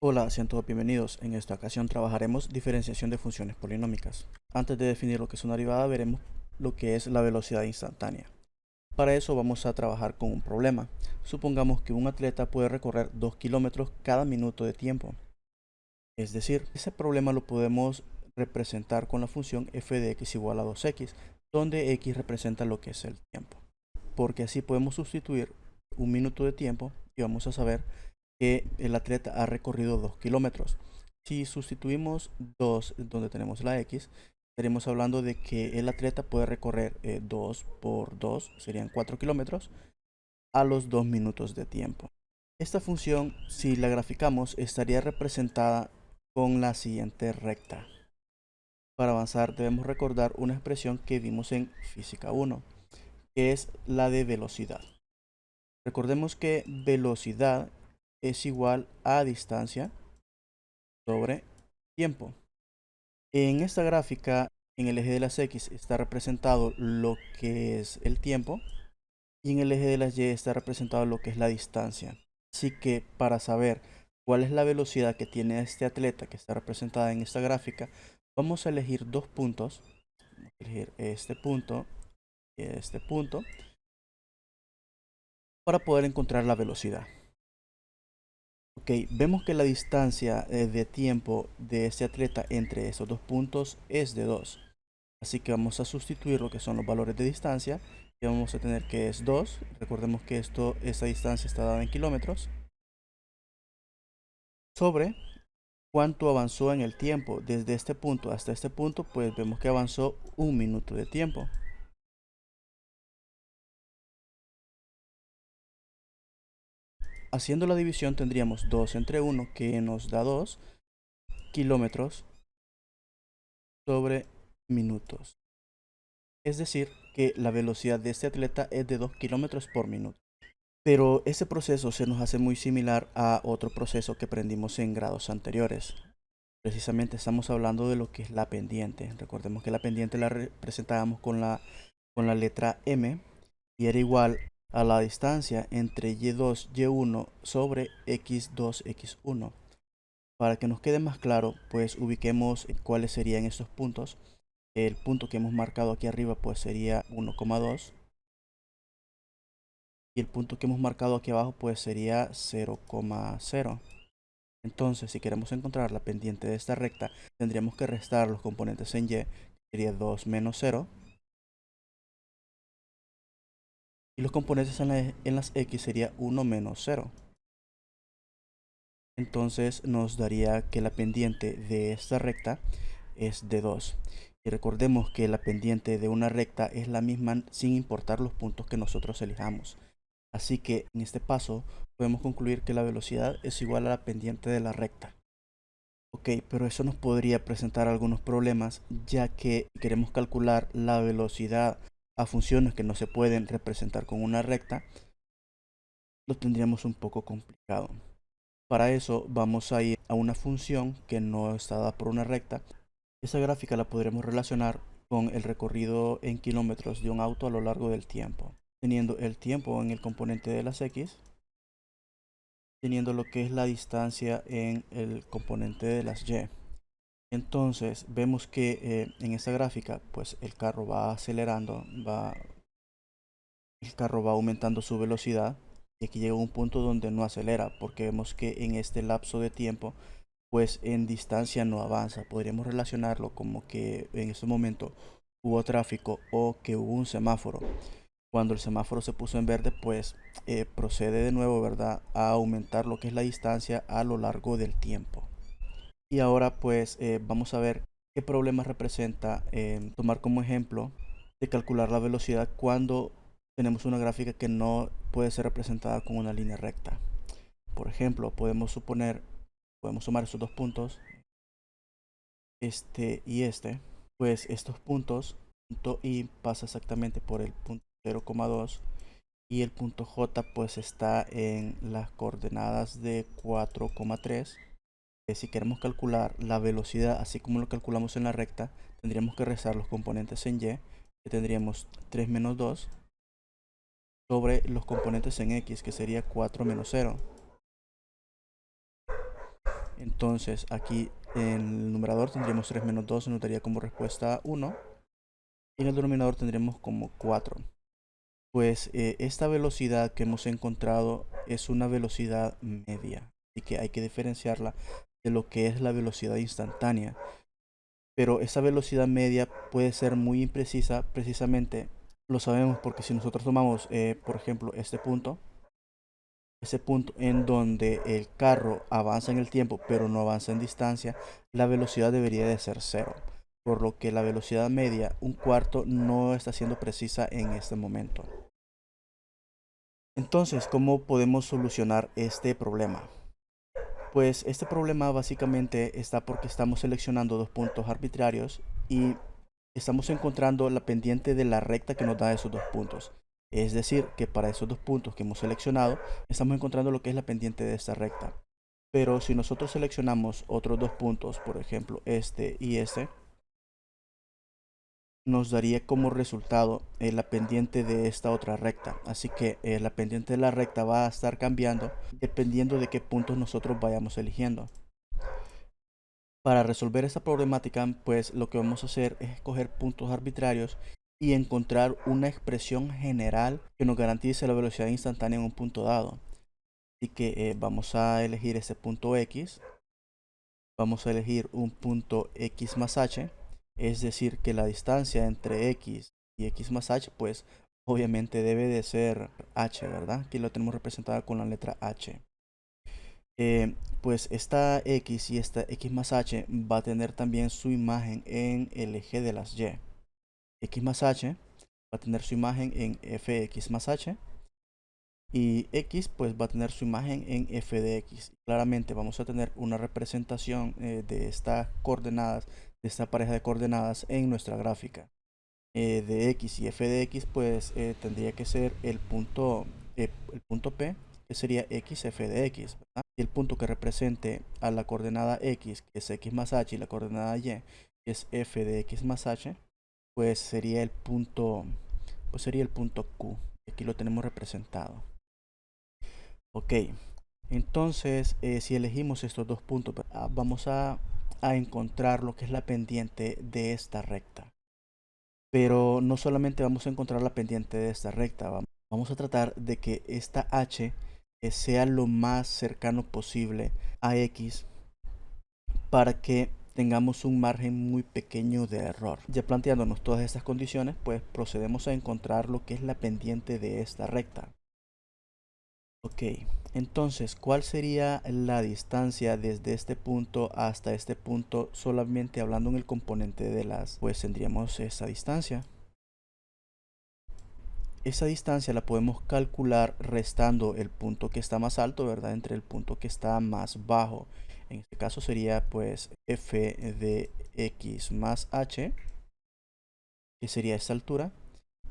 Hola, sean todos bienvenidos. En esta ocasión trabajaremos diferenciación de funciones polinómicas. Antes de definir lo que es una derivada, veremos lo que es la velocidad instantánea. Para eso vamos a trabajar con un problema. Supongamos que un atleta puede recorrer 2 kilómetros cada minuto de tiempo. Es decir, ese problema lo podemos representar con la función f de x igual a 2x, donde x representa lo que es el tiempo. Porque así podemos sustituir un minuto de tiempo y vamos a saber que el atleta ha recorrido 2 kilómetros. Si sustituimos 2 donde tenemos la x, estaremos hablando de que el atleta puede recorrer 2 por 2, serían 4 kilómetros, a los 2 minutos de tiempo. Esta función, si la graficamos, estaría representada con la siguiente recta. Para avanzar debemos recordar una expresión que vimos en física 1, que es la de velocidad. Recordemos que velocidad es igual a distancia sobre tiempo. En esta gráfica, en el eje de las X está representado lo que es el tiempo y en el eje de las Y está representado lo que es la distancia. Así que para saber cuál es la velocidad que tiene este atleta que está representada en esta gráfica, vamos a elegir dos puntos. Vamos a elegir este punto y este punto para poder encontrar la velocidad. Ok, vemos que la distancia de tiempo de este atleta entre estos dos puntos es de 2. Así que vamos a sustituir lo que son los valores de distancia. Y vamos a tener que es 2. Recordemos que esta distancia está dada en kilómetros. Sobre cuánto avanzó en el tiempo. Desde este punto hasta este punto, pues vemos que avanzó un minuto de tiempo. Haciendo la división tendríamos 2 entre 1, que nos da 2 kilómetros sobre minutos. Es decir, que la velocidad de este atleta es de 2 kilómetros por minuto. Pero este proceso se nos hace muy similar a otro proceso que aprendimos en grados anteriores. Precisamente estamos hablando de lo que es la pendiente. Recordemos que la pendiente la representábamos con la letra M y era igual a la distancia entre y2, y1 sobre x2, x1. Para que nos quede más claro, pues ubiquemos cuáles serían estos puntos. El punto que hemos marcado aquí arriba pues sería 1,2 y el punto que hemos marcado aquí abajo pues sería 0,0. Entonces, si queremos encontrar la pendiente de esta recta, tendríamos que restar los componentes en y, que sería 2 menos 0, y los componentes en las x sería 1 menos 0. Entonces nos daría que la pendiente de esta recta es de 2. Y recordemos que la pendiente de una recta es la misma sin importar los puntos que nosotros elijamos. Así que en este paso podemos concluir que la velocidad es igual a la pendiente de la recta. Ok, pero eso nos podría presentar algunos problemas, ya que si queremos calcular la velocidad a funciones que no se pueden representar con una recta, lo tendríamos un poco complicado. Para eso vamos a ir a una función que no está dada por una recta. Esa gráfica la podremos relacionar con el recorrido en kilómetros de un auto a lo largo del tiempo, teniendo el tiempo en el componente de las X, teniendo lo que es la distancia en el componente de las Y. Entonces vemos que en esta gráfica pues el carro va acelerando, el carro va aumentando su velocidad y aquí llega un punto donde no acelera porque vemos que en este lapso de tiempo pues en distancia no avanza. Podríamos relacionarlo como que en ese momento hubo tráfico o que hubo un semáforo. Cuando el semáforo se puso en verde pues procede de nuevo, ¿verdad?, a aumentar lo que es la distancia a lo largo del tiempo. Y ahora pues vamos a ver qué problemas representa tomar como ejemplo de calcular la velocidad cuando tenemos una gráfica que no puede ser representada con una línea recta. Por ejemplo, podemos sumar estos dos puntos, este y este. Pues estos puntos, punto I pasa exactamente por el punto 0,2 y el punto J pues está en las coordenadas de 4,3. Si queremos calcular la velocidad así como lo calculamos en la recta, tendríamos que restar los componentes en y, que tendríamos 3 menos 2, sobre los componentes en x, que sería 4 menos 0. Entonces aquí en el numerador tendríamos 3 menos 2, se nos daría como respuesta 1. Y en el denominador tendremos como 4. Pues esta velocidad que hemos encontrado es una velocidad media. Así que hay que diferenciarla de lo que es la velocidad instantánea. Pero esa velocidad media puede ser muy imprecisa, precisamente lo sabemos porque si nosotros tomamos, por ejemplo, ese punto en donde el carro avanza en el tiempo pero no avanza en distancia, la velocidad debería de ser cero. Por lo que la velocidad media, un cuarto, no está siendo precisa en este momento. Entonces, ¿cómo podemos solucionar este problema? Pues este problema básicamente está porque estamos seleccionando dos puntos arbitrarios y estamos encontrando la pendiente de la recta que nos da esos dos puntos. Es decir, que para esos dos puntos que hemos seleccionado, estamos encontrando lo que es la pendiente de esta recta. Pero si nosotros seleccionamos otros dos puntos, por ejemplo este y este, nos daría como resultado la pendiente de esta otra recta. Así que la pendiente de la recta va a estar cambiando dependiendo de qué puntos nosotros vayamos eligiendo. Para resolver esta problemática, pues lo que vamos a hacer es escoger puntos arbitrarios y encontrar una expresión general que nos garantice la velocidad instantánea en un punto dado. Así que vamos a elegir ese punto X. Vamos a elegir un punto X más H. Es decir, que la distancia entre X y X más H, pues obviamente debe de ser H, ¿verdad? Aquí lo tenemos representada con la letra H. Pues esta X y esta X más H va a tener también su imagen en el eje de las Y. X más H va a tener su imagen en Fx más H. Y X pues va a tener su imagen en f de X. Claramente vamos a tener una representación de estas coordenadas, de esta pareja de coordenadas en nuestra gráfica. De X y f de X pues tendría que ser el punto P, que sería X f de X, ¿verdad? Y el punto que represente a la coordenada X, que es X más H, y la coordenada Y, que es f de X más H, pues sería el punto Q. Aquí lo tenemos representado. Ok, entonces si elegimos estos dos puntos, vamos a encontrar lo que es la pendiente de esta recta. Pero no solamente vamos a encontrar la pendiente de esta recta, vamos a tratar de que esta H sea lo más cercano posible a X para que tengamos un margen muy pequeño de error. Ya planteándonos todas estas condiciones, pues procedemos a encontrar lo que es la pendiente de esta recta. Ok, entonces, ¿cuál sería la distancia desde este punto hasta este punto? Solamente hablando en el componente de las, pues tendríamos esa distancia. Esa distancia la podemos calcular restando el punto que está más alto, ¿verdad? Entre el punto que está más bajo. En este caso sería pues f de x más h, que sería esta altura,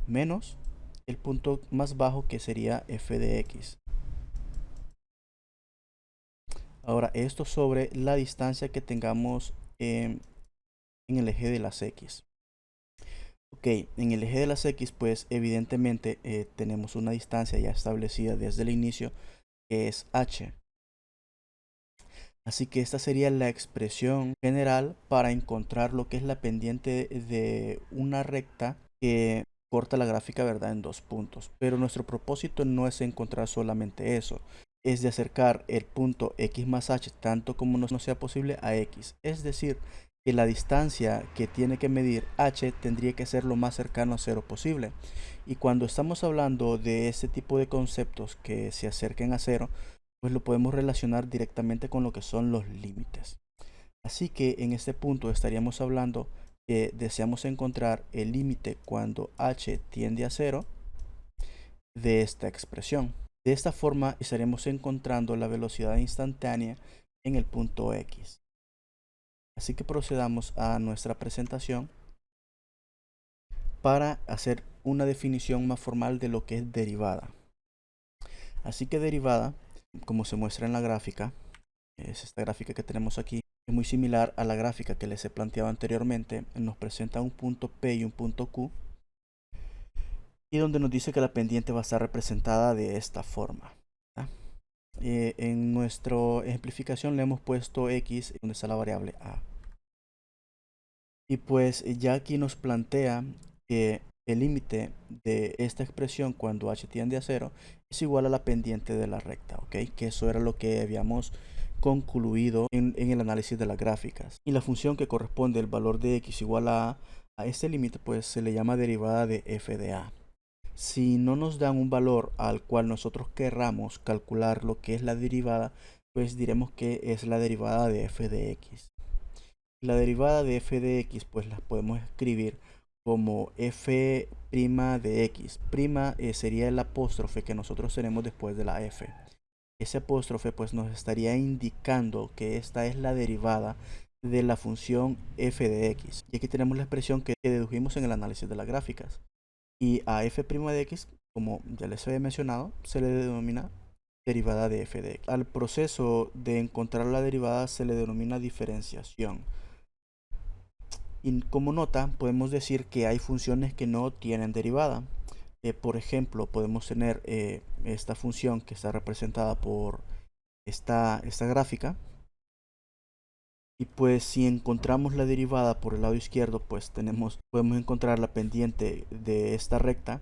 menos el punto más bajo, que sería f de x. Ahora, esto sobre la distancia que tengamos en el eje de las x. Ok, en el eje de las x, pues evidentemente tenemos una distancia ya establecida desde el inicio, que es h. Así que esta sería la expresión general para encontrar lo que es la pendiente de una recta que corta la gráfica, ¿verdad? En dos puntos. Pero nuestro propósito no es encontrar solamente eso, es de acercar el punto x más h tanto como nos sea posible a x. Es decir, que la distancia que tiene que medir h tendría que ser lo más cercano a cero posible. Y cuando estamos hablando de este tipo de conceptos que se acerquen a cero, pues lo podemos relacionar directamente con lo que son los límites. Así que en este punto estaríamos hablando que deseamos encontrar el límite cuando h tiende a cero de esta expresión. De esta forma estaremos encontrando la velocidad instantánea en el punto X. Así que procedamos a nuestra presentación para hacer una definición más formal de lo que es derivada. Así que derivada, como se muestra en la gráfica, es esta gráfica que tenemos aquí, es muy similar a la gráfica que les he planteado anteriormente. Nos presenta un punto P y un punto Q, y donde nos dice que la pendiente va a estar representada de esta forma, ¿verdad? En nuestra ejemplificación le hemos puesto x donde está la variable a. Y pues ya aquí nos plantea que el límite de esta expresión cuando h tiende a 0 es igual a la pendiente de la recta, ¿ok? Que eso era lo que habíamos concluido en el análisis de las gráficas. Y la función que corresponde al valor de x igual a este límite, pues se le llama derivada de f de a. Si no nos dan un valor al cual nosotros querramos calcular lo que es la derivada, pues diremos que es la derivada de f de x. La derivada de f de x pues la podemos escribir como f' de x. Prima sería el apóstrofe que nosotros tenemos después de la f. Ese apóstrofe pues nos estaría indicando que esta es la derivada de la función f de x. Y aquí tenemos la expresión que dedujimos en el análisis de las gráficas. Y a f' de x, como ya les había mencionado, se le denomina derivada de f de x. Al proceso de encontrar la derivada se le denomina diferenciación. Y como nota, podemos decir que hay funciones que no tienen derivada. Por ejemplo, podemos tener esta función que está representada por esta gráfica. Y pues si encontramos la derivada por el lado izquierdo, pues podemos encontrar la pendiente de esta recta.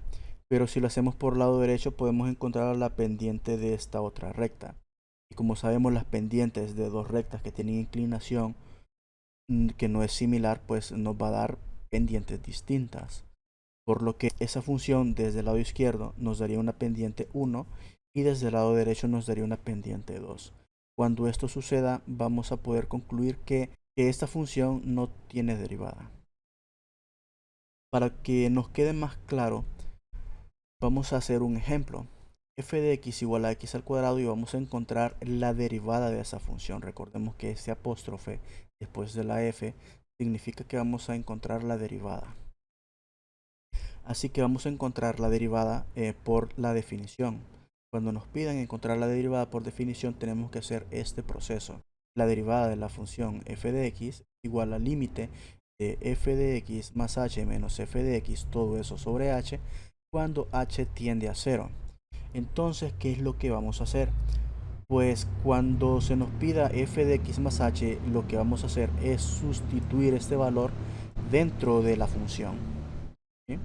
Pero si lo hacemos por el lado derecho, podemos encontrar la pendiente de esta otra recta. Y como sabemos, las pendientes de dos rectas que tienen inclinación que no es similar, pues nos va a dar pendientes distintas. Por lo que esa función desde el lado izquierdo nos daría una pendiente 1 y desde el lado derecho nos daría una pendiente 2. Cuando esto suceda, vamos a poder concluir que esta función no tiene derivada. Para que nos quede más claro, vamos a hacer un ejemplo. F de x igual a x al cuadrado y vamos a encontrar la derivada de esa función. Recordemos que este apóstrofe después de la f significa que vamos a encontrar la derivada. Así que vamos a encontrar la derivada por la definición. Cuando nos pidan encontrar la derivada por definición, tenemos que hacer este proceso. La derivada de la función f de x igual al límite de f de x más h menos f de x, todo eso sobre h, cuando h tiende a 0. Entonces, ¿qué es lo que vamos a hacer? Pues cuando se nos pida f de x más h, lo que vamos a hacer es sustituir este valor dentro de la función. ¿Sí?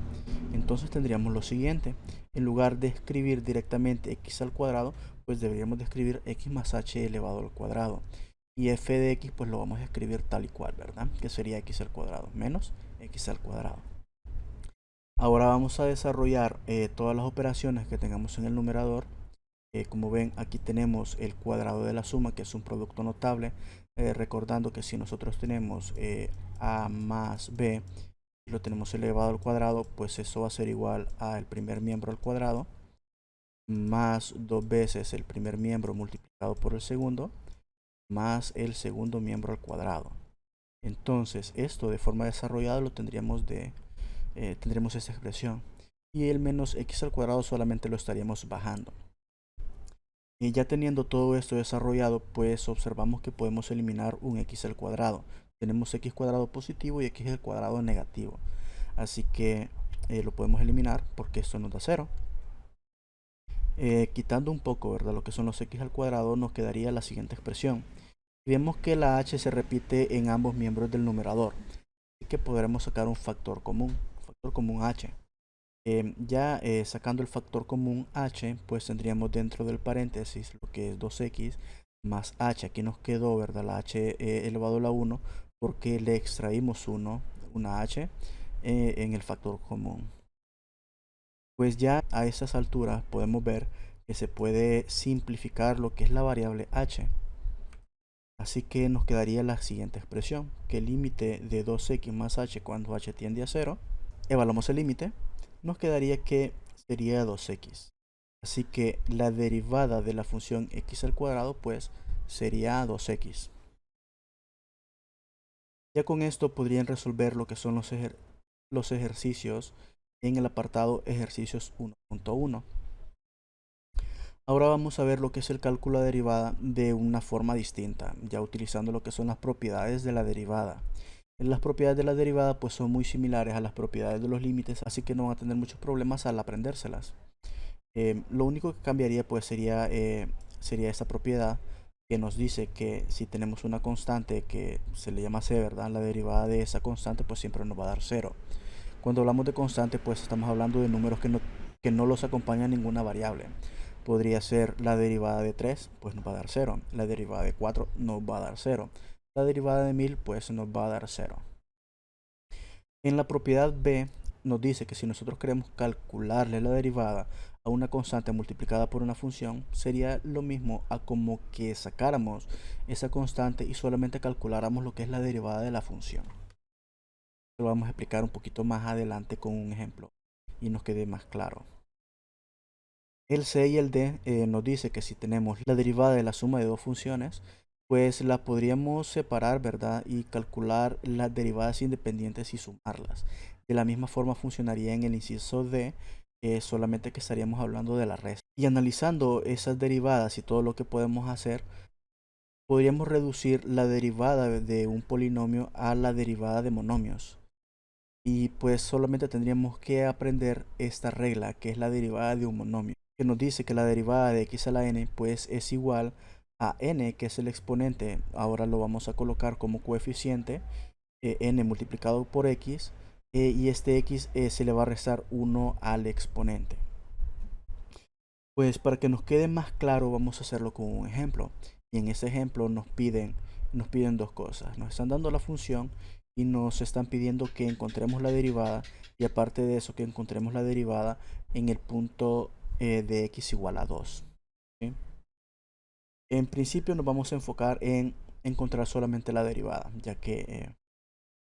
Entonces tendríamos lo siguiente. En lugar de escribir directamente x al cuadrado, pues deberíamos de escribir x más h elevado al cuadrado. Y f de x pues lo vamos a escribir tal y cual, ¿verdad? Que sería x al cuadrado menos x al cuadrado. Ahora vamos a desarrollar todas las operaciones que tengamos en el numerador. Como ven, aquí tenemos el cuadrado de la suma, que es un producto notable. Recordando que si nosotros tenemos a más b y lo tenemos elevado al cuadrado, pues eso va a ser igual al primer miembro al cuadrado más 2 veces el primer miembro multiplicado por el segundo más el segundo miembro al cuadrado. Entonces esto de forma desarrollada lo tendríamos esta expresión, y el menos x al cuadrado solamente lo estaríamos bajando. Y ya teniendo todo esto desarrollado, pues observamos que podemos eliminar un x al cuadrado. Tenemos x cuadrado positivo y x al cuadrado negativo. Así que lo podemos eliminar porque esto nos da 0. Quitando un poco, ¿verdad?, lo que son los x al cuadrado, nos quedaría la siguiente expresión. Vemos que la h se repite en ambos miembros del numerador. Así que podremos sacar un factor común h. Sacando el factor común h, pues tendríamos dentro del paréntesis lo que es 2x más h. Aquí nos quedó, ¿verdad?, la h elevado a la 1 porque le extraímos una h en el factor común. Pues ya a estas alturas podemos ver que se puede simplificar lo que es la variable h. Así que nos quedaría la siguiente expresión, que el límite de 2x más h cuando h tiende a 0, evaluamos el límite, nos quedaría que sería 2x. Así que la derivada de la función x al cuadrado pues sería 2x. Ya con esto podrían resolver lo que son los ejercicios en el apartado ejercicios 1.1. Ahora vamos a ver lo que es el cálculo de derivada de una forma distinta, ya utilizando lo que son las propiedades de la derivada. Las propiedades de la derivada pues son muy similares a las propiedades de los límites, así que no van a tener muchos problemas al aprendérselas. Lo único que cambiaría pues sería sería esta propiedad que nos dice que si tenemos una constante que se le llama c, ¿verdad? La derivada de esa constante pues siempre nos va a dar 0. Cuando hablamos de constante pues estamos hablando de números que no los acompaña ninguna variable. Podría ser la derivada de 3, pues nos va a dar 0. La derivada de 4 nos va a dar 0. La derivada de 1000 pues nos va a dar 0. En la propiedad b nos dice que si nosotros queremos calcularle la derivada a una constante multiplicada por una función, sería lo mismo a como que sacáramos esa constante y solamente calculáramos lo que es la derivada de la función. Lo vamos a explicar un poquito más adelante con un ejemplo y nos quede más claro. El c y el d nos dice que si tenemos la derivada de la suma de dos funciones, pues la podríamos separar, ¿verdad? Y calcular las derivadas independientes y sumarlas. De la misma forma funcionaría en el inciso D, solamente que estaríamos hablando de la resta. Y analizando esas derivadas y todo lo que podemos hacer, podríamos reducir la derivada de un polinomio a la derivada de monomios. Y pues solamente tendríamos que aprender esta regla, que es la derivada de un monomio, que nos dice que la derivada de x a la n pues es igual a n, que es el exponente. Ahora lo vamos a colocar como coeficiente, n multiplicado por x, y este x se le va a restar 1 al exponente. Pues para que nos quede más claro vamos a hacerlo con un ejemplo. Y en ese ejemplo nos piden dos cosas. Nos están dando la función y nos están pidiendo que encontremos la derivada, y aparte de eso que encontremos la derivada en el punto de x igual a 2. ¿Sí? En principio nos vamos a enfocar en encontrar solamente la derivada, ya que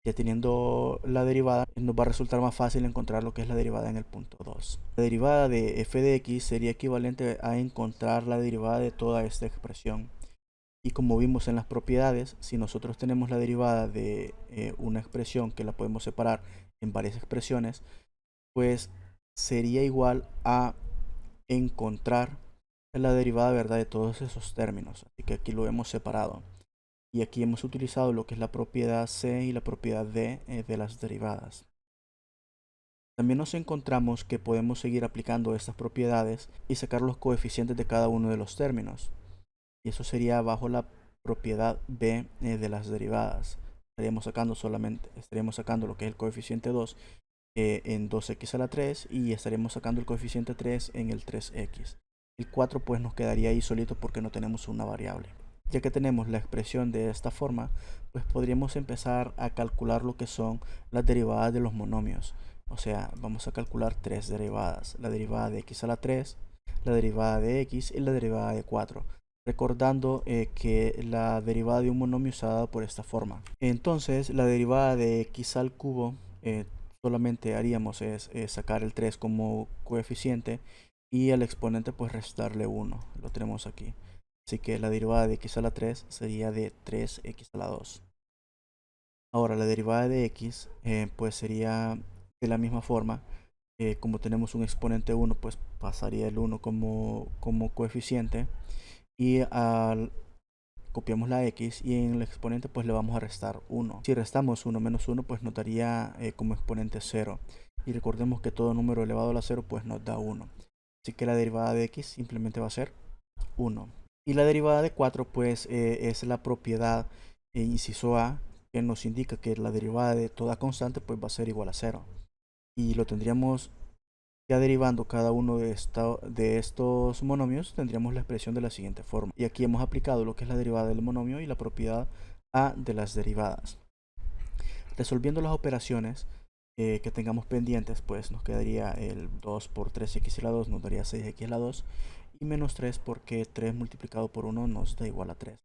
ya teniendo la derivada nos va a resultar más fácil encontrar lo que es la derivada en el punto 2. La derivada de f de x sería equivalente a encontrar la derivada de toda esta expresión. Y como vimos en las propiedades, si nosotros tenemos la derivada de una expresión que la podemos separar en varias expresiones, pues sería igual a encontrar la derivada, ¿verdad?, de todos esos términos. Así que aquí lo hemos separado. Y aquí hemos utilizado lo que es la propiedad C y la propiedad D de las derivadas. También nos encontramos que podemos seguir aplicando estas propiedades y sacar los coeficientes de cada uno de los términos. Y eso sería bajo la propiedad B de las derivadas. Estaríamos sacando lo que es el coeficiente 2 en 2x a la 3, y estaremos sacando el coeficiente 3 en el 3x. El 4 pues nos quedaría ahí solito porque no tenemos una variable. Ya que tenemos la expresión de esta forma, pues podríamos empezar a calcular lo que son las derivadas de los monomios. O sea, vamos a calcular tres derivadas: la derivada de x a la 3, la derivada de x y la derivada de 4. Recordando que la derivada de un monomio se ha dado por esta forma. Entonces, la derivada de x al cubo, solamente haríamos es sacar el 3 como coeficiente y al exponente pues restarle 1. Lo tenemos aquí. Así que la derivada de x a la 3 sería de 3x a la 2. Ahora la derivada de x pues sería de la misma forma. Como tenemos un exponente 1, pues pasaría el 1 como coeficiente. Y copiamos la x y en el exponente pues le vamos a restar 1. Si restamos 1 menos 1 pues nos daría como exponente 0. Y recordemos que todo número elevado a la 0 pues nos da 1. Así que la derivada de x simplemente va a ser 1. Y la derivada de 4 pues es la propiedad inciso A, que nos indica que la derivada de toda constante pues va a ser igual a 0. Y lo tendríamos ya derivando cada uno de estos monomios, tendríamos la expresión de la siguiente forma. Y aquí hemos aplicado lo que es la derivada del monomio y la propiedad A de las derivadas. Resolviendo las operaciones que tengamos pendientes, pues nos quedaría el 2 por 3x a la 2 nos daría 6x a la 2, y menos 3 porque 3 multiplicado por 1 nos da igual a 3.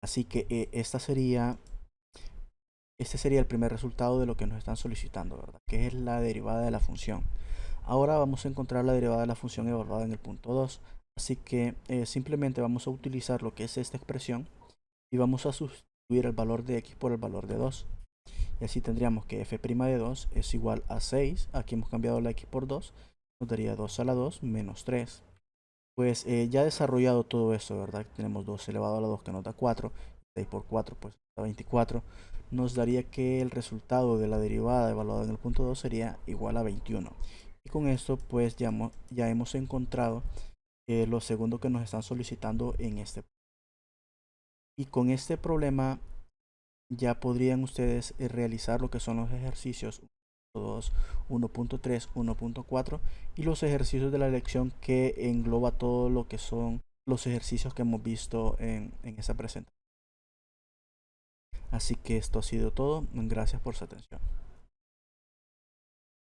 Así que este sería el primer resultado de lo que nos están solicitando, ¿verdad?, que es la derivada de la función. Ahora vamos a encontrar la derivada de la función evaluada en el punto 2. Así que simplemente vamos a utilizar lo que es esta expresión y vamos a sustituir el valor de x por el valor de 2. Y así tendríamos que f' de 2 es igual a 6. Aquí hemos cambiado la x por 2. Nos daría 2 a la 2 menos 3. Pues ya desarrollado todo esto, ¿verdad? Tenemos 2 elevado a la 2 que nos da 4. 6 por 4 pues da 24. Nos daría que el resultado de la derivada evaluada en el punto 2 sería igual a 21. Y con esto pues ya hemos encontrado lo segundo que nos están solicitando en este. Y con este problema ya podrían ustedes realizar lo que son los ejercicios 1.2, 1.3, 1.4 y los ejercicios de la lección que engloba todo lo que son los ejercicios que hemos visto en esa presentación. Así que esto ha sido todo. Gracias por su atención.